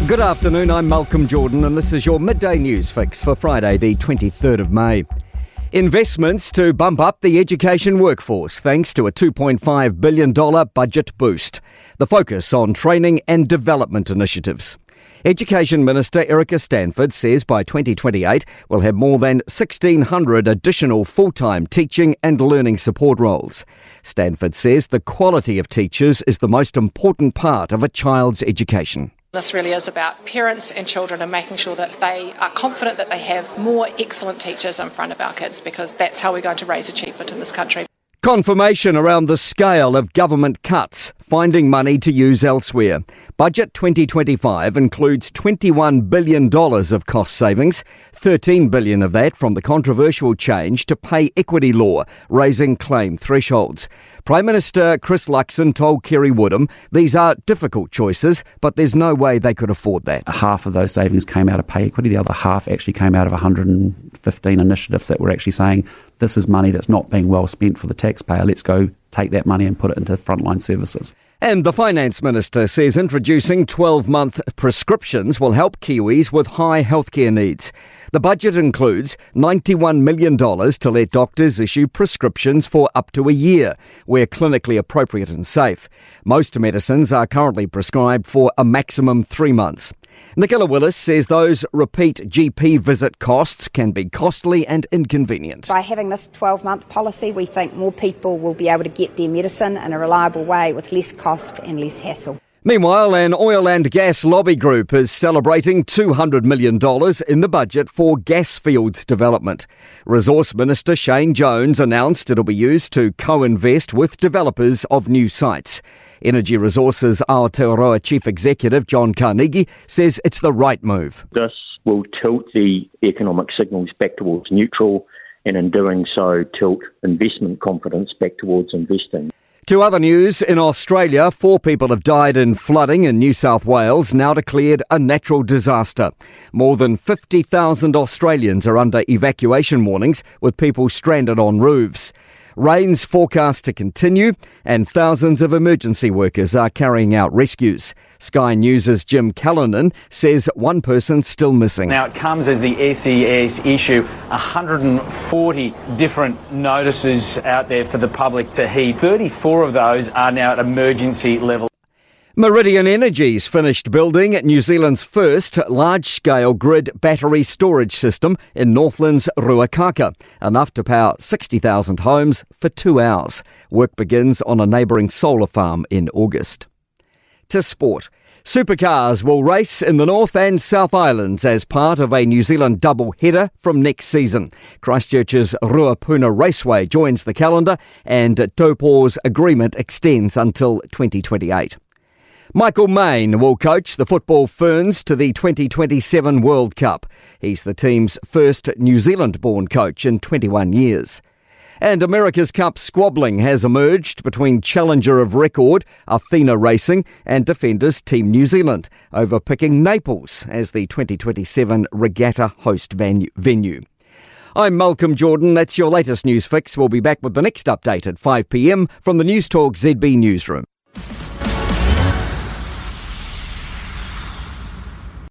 Good afternoon, I'm Malcolm Jordan and this is your midday news fix for Friday the 23rd of May. Investments to bump up the education workforce thanks to a $2.5 billion budget boost. The focus on training and development initiatives. Education Minister Erica Stanford says by 2028 we'll have more than 1,600 additional full-time teaching and learning support roles. Stanford says the quality of teachers is the most important part of a child's education. This really is about parents and children and making sure that they are confident that they have more excellent teachers in front of our kids, because that's how we're going to raise achievement in this country. Confirmation around the scale of government cuts, finding money to use elsewhere. Budget 2025 includes $21 billion of cost savings, $13 billion of that from the controversial change to pay equity law, raising claim thresholds. Prime Minister Chris Luxon told Kerry Woodham these are difficult choices, but there's no way they could afford that. Half of those savings came out of pay equity. The other half actually came out of 115 initiatives that were actually saying this is money that's not being well spent for the taxpayer. Let's go take that money and put it into frontline services. And the Finance Minister says introducing 12-month prescriptions will help Kiwis with high healthcare needs. The budget includes $91 million to let doctors issue prescriptions for up to a year, where clinically appropriate and safe. Most medicines are currently prescribed for a maximum 3 months. Nicola Willis says those repeat GP visit costs can be costly and inconvenient. By having this 12-month policy, we think more people will be able to get their medicine in a reliable way with less cost and less hassle. Meanwhile, an oil and gas lobby group is celebrating $200 million in the budget for gas fields development. Resource Minister Shane Jones announced it'll be used to co-invest with developers of new sites. Energy Resources Aotearoa Chief Executive John Carnegie says it's the right move. This will tilt the economic signals back towards neutral, and in doing so tilt investment confidence back towards investing. To other news, in Australia, 4 people have died in flooding in New South Wales, now declared a natural disaster. More than 50,000 Australians are under evacuation warnings, with people stranded on roofs. Rain's forecast to continue, and thousands of emergency workers are carrying out rescues. Sky News' Jim Callanan says one person's still missing. Now, it comes as the SES issue 140 different notices out there for the public to heed. 34 of those are now at emergency level. Meridian Energy's finished building New Zealand's first large-scale grid battery storage system in Northland's Ruakaka, enough to power 60,000 homes for 2 hours. Work begins on a neighbouring solar farm in August. To sport. Supercars will race in the North and South Islands as part of a New Zealand double-header from next season. Christchurch's Ruapuna Raceway joins the calendar, and Taupo's agreement extends until 2028. Michael Main will coach the football Ferns to the 2027 World Cup. He's the team's first New Zealand-born coach in 21 years. And America's Cup squabbling has emerged between challenger of record Athena Racing and defenders Team New Zealand over picking Naples as the 2027 regatta host venue. I'm Malcolm Jordan. That's your latest news fix. We'll be back with the next update at 5 p.m. from the Newstalk ZB newsroom.